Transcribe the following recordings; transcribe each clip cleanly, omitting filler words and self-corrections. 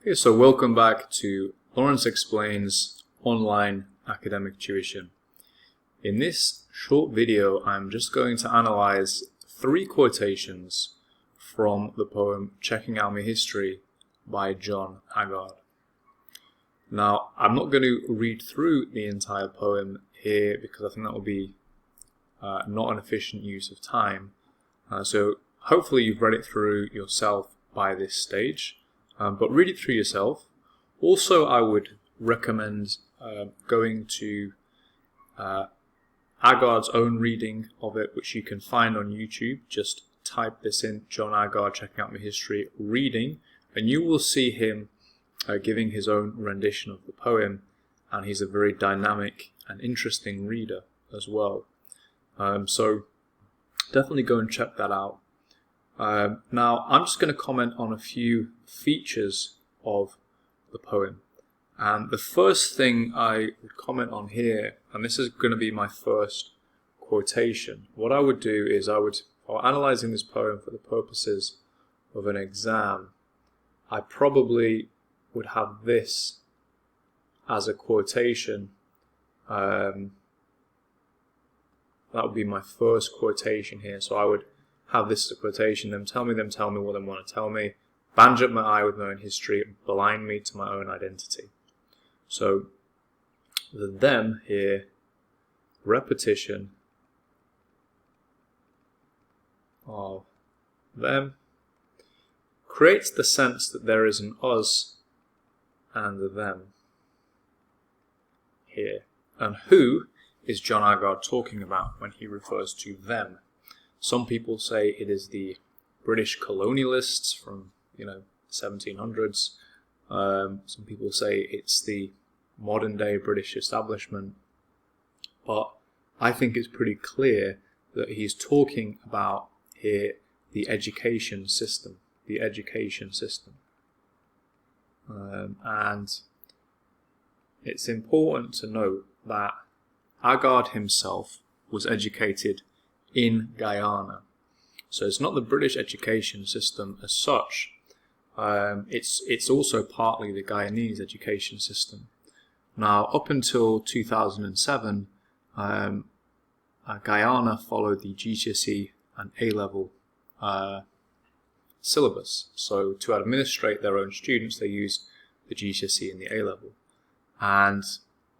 Okay, so welcome back to Lawrence Explains Online Academic Tuition. In this short video, I'm just going to analyze 3 quotations from the poem Checking Out My History by John Agard. Now, I'm not going to read through the entire poem here because I think that will be not an efficient use of time. So hopefully you've read it through yourself by this stage. But read it through yourself. Also, I would recommend going to Agard's own reading of it, which you can find on YouTube. Just type this in, John Agard, Checking Out My History, reading, and you will see him giving his own rendition of the poem, and he's a very dynamic and interesting reader as well. So definitely go and check that out. Now, I'm just going to comment on a few features of the poem. And the first thing I would comment on here, and this is going to be my first quotation, what I would do is while analysing this poem for the purposes of an exam, I probably would have this as a quotation. That would be my first quotation here. So I would have this as a quotation, them tell me what they want to tell me, bandage up my eye with my own history, blind me to my own identity. So the them here, repetition of them, creates the sense that there is an us and a them here. And who is John Agard talking about when he refers to them? Some people say it is the British colonialists from, 1700s. Some people say it's the modern day British establishment. But I think it's pretty clear that he's talking about here the education system. The education system. And it's important to note that Agard himself was educated in Guyana. So it's not the British education system as such. It's also partly the Guyanese education system. Now, up until 2007, Guyana followed the GCSE and A-level syllabus. So to administrate their own students, they used the GCSE and the A-level. And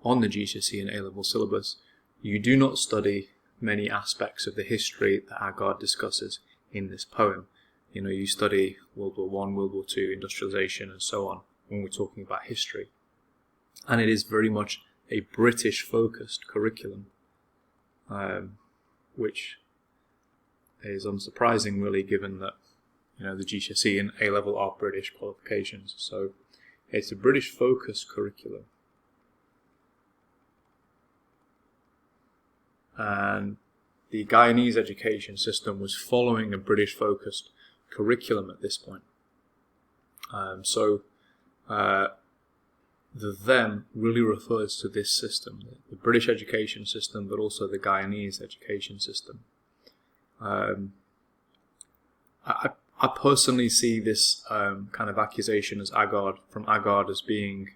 on the GCSE and A-level syllabus, you do not study many aspects of the history that Agard discusses in this poem. You study World War I, World War II, industrialization, and so on when we're talking about history. And it is very much a British-focused curriculum, which is unsurprising, really, given that the GCSE and A-level are British qualifications. So it's a British-focused curriculum. And the Guyanese education system was following a British-focused curriculum at this point. So the them really refers to this system, the British education system, but also the Guyanese education system. I personally see this kind of accusation from Agard as being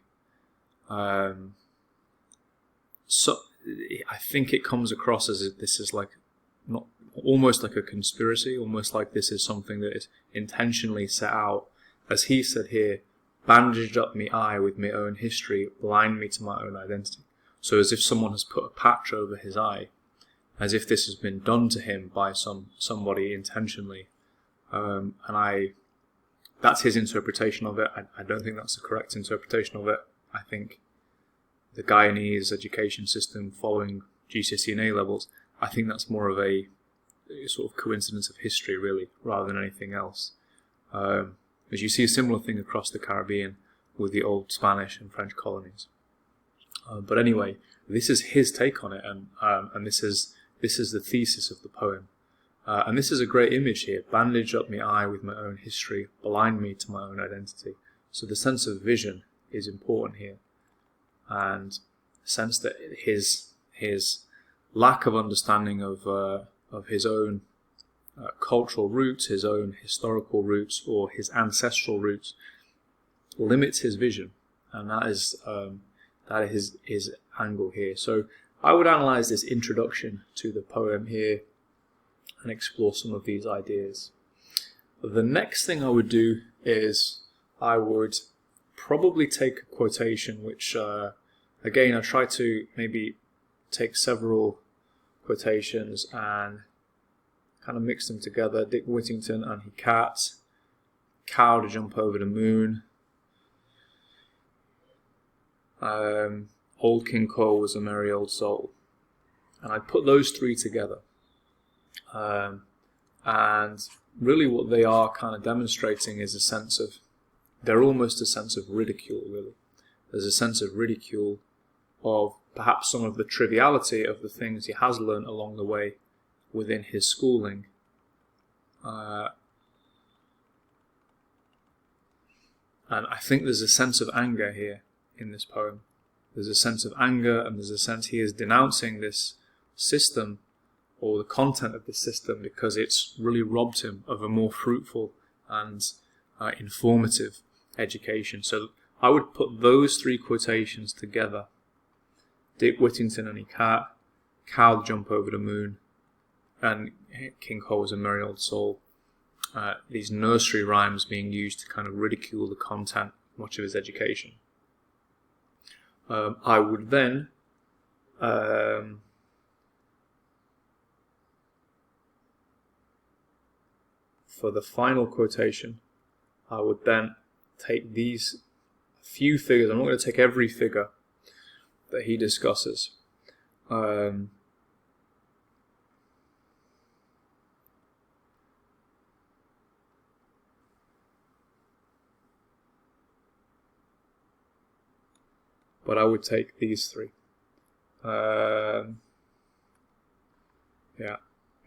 so. I think it comes across as if this is almost like a conspiracy, almost like this is something that is intentionally set out, as he said here, bandaged up me eye with my own history, blind me to my own identity. So as if someone has put a patch over his eye, as if this has been done to him by somebody intentionally. That's his interpretation of it. I don't think that's the correct interpretation of it. I think the Guyanese education system following GCSE and A-levels, I think that's more of a sort of coincidence of history, really, rather than anything else. As you see a similar thing across the Caribbean with the old Spanish and French colonies. But anyway, this is his take on it, and this is the thesis of the poem. And this is a great image here. Bandage up my eye with my own history, blind me to my own identity. So the sense of vision is important here. And the sense that his lack of understanding of his own cultural roots, his own historical roots, or his ancestral roots, limits his vision, and that is his angle here. So I would analyze this introduction to the poem here and explore some of these ideas. The next thing I would do is I would probably take a quotation, which again I try to maybe take several quotations and kind of mix them together. Dick Whittington and he cat, cow to jump over the moon, old King Cole was a merry old soul, and I put those three together, and really what they are kind of demonstrating is a sense of, they're almost a sense of ridicule, really. There's a sense of ridicule of perhaps some of the triviality of the things he has learned along the way within his schooling. And I think there's a sense of anger here in this poem. There's a sense of anger, and there's a sense he is denouncing this system or the content of the system because it's really robbed him of a more fruitful and informative education. So I would put those three quotations together. Dick Whittington and he cat, cow jump over the moon, and King Cole was a merry old soul. These nursery rhymes being used to kind of ridicule the content, much of his education. I would then for the final quotation, I would then take these few figures. I'm not going to take every figure that he discusses. But I would take these three.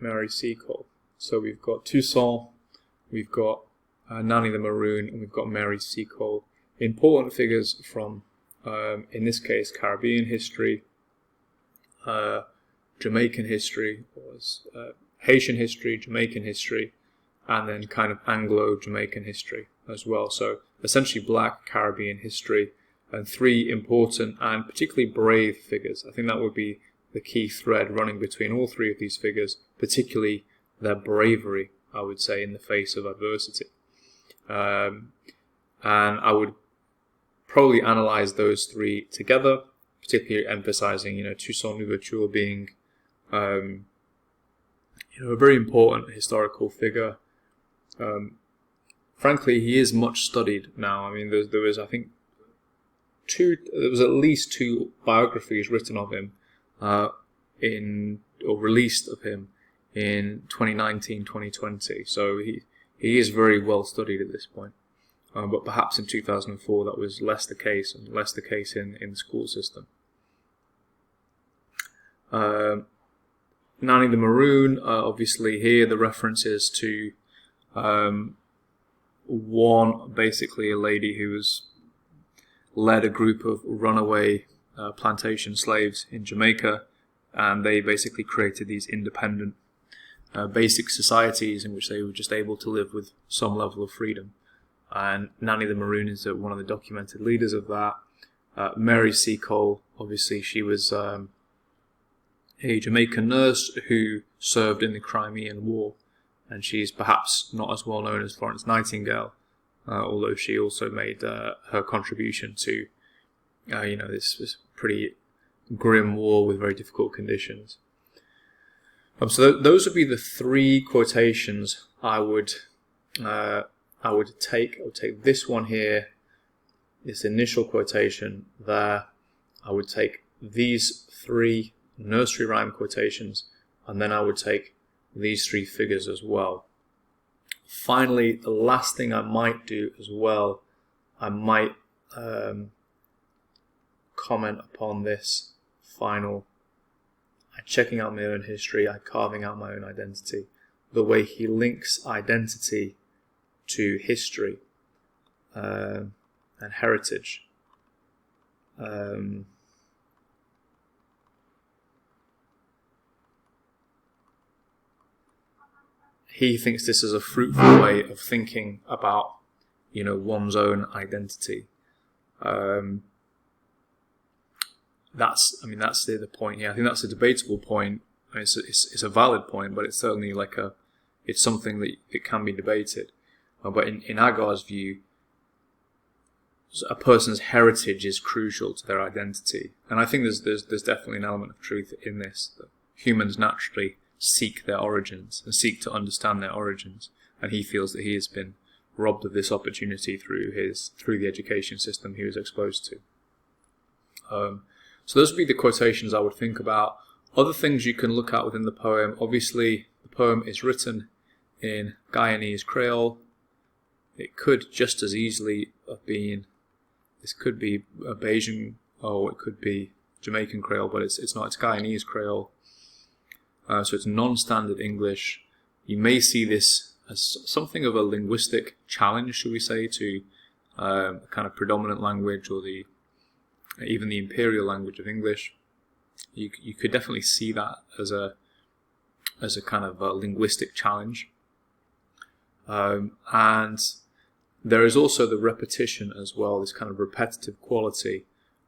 Mary Seacole. So we've got Toussaint, we've got Nanny the Maroon, and we've got Mary Seacole. Important figures from, in this case, Caribbean history, Jamaican history, Haitian history, Jamaican history, and then kind of Anglo-Jamaican history as well. So essentially Black Caribbean history, and three important and particularly brave figures. I think that would be the key thread running between all three of these figures, particularly their bravery, I would say, in the face of adversity. And I would probably analyze those three together, particularly emphasizing, Toussaint Louverture being, a very important historical figure. Frankly, he is much studied now. I mean, there was, I think, there was at least two biographies written of him, released of him in 2019, 2020. So he is very well studied at this point. But perhaps in 2004 that was less the case, and less the case in the school system. Nanny the Maroon, obviously here the reference is to basically a lady who was led a group of runaway plantation slaves in Jamaica, and they basically created these independent basic societies in which they were just able to live with some level of freedom. And Nanny the Maroon is one of the documented leaders of that. Mary Seacole, obviously she was a Jamaican nurse who served in the Crimean War, and she's perhaps not as well known as Florence Nightingale, although she also made her contribution to this pretty grim war with very difficult conditions. So those would be the three quotations I would take. I would take this one here, this initial quotation there. I would take these three nursery rhyme quotations, and then I would take these three figures as well. Finally, the last thing I might do as well, I might comment upon this final, checking out my own history, carving out my own identity, the way he links identity to history and heritage. He thinks this is a fruitful way of thinking about one's own identity. That's the point. Yeah, I think that's a debatable point. I mean, it's a valid point, but it's certainly it's something that it can be debated. But in Agard's view, a person's heritage is crucial to their identity, and I think there's definitely an element of truth in this, that humans naturally seek their origins and seek to understand their origins, and he feels that he has been robbed of this opportunity through the education system he was exposed to. So those would be the quotations I would think about. Other things you can look at within the poem. Obviously, the poem is written in Guyanese Creole. It could just as easily have been. This could be a Bajan, or it could be Jamaican Creole, but it's not. It's Guyanese Creole. So it's non-standard English. You may see this as something of a linguistic challenge, should we say, to a kind of predominant language, or even the imperial language of English. You could definitely see that as a kind of a linguistic challenge. And there is also the repetition as well, this kind of repetitive quality,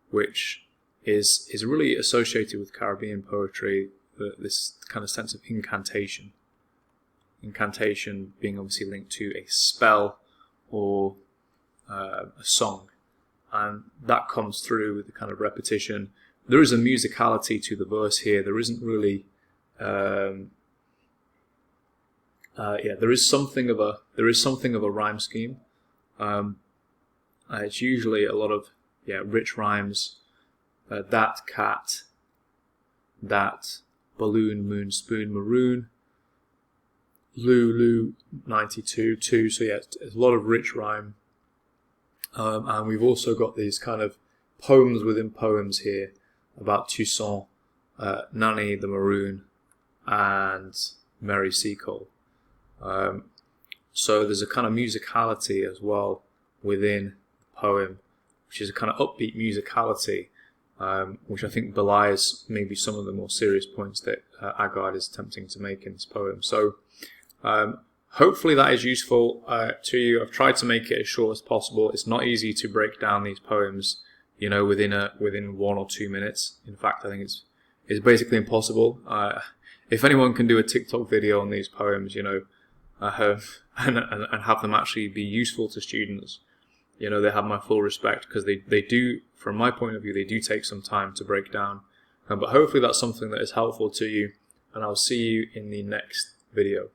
which is really associated with Caribbean poetry, this kind of sense of incantation. Incantation being obviously linked to a spell or a song. And that comes through with the kind of repetition. There is a musicality to the verse here. There isn't really, there is something of a rhyme scheme. It's usually a lot of rich rhymes. That cat, that balloon, moon, spoon, maroon. Lulu 92 too. So there's a lot of rich rhyme. And we've also got these kind of poems within poems here about Toussaint, Nanny the Maroon, and Mary Seacole. So there's a kind of musicality as well within the poem, which is a kind of upbeat musicality, which I think belies maybe some of the more serious points that Agard is attempting to make in this poem. So hopefully that is useful to you. I've tried to make it as short as possible. It's not easy to break down these poems, within 1 or 2 minutes. In fact, I think it's basically impossible. If anyone can do a TikTok video on these poems, and have them actually be useful to students, they have my full respect, because they do, from my point of view, they do take some time to break down. But hopefully that's something that is helpful to you, and I'll see you in the next video.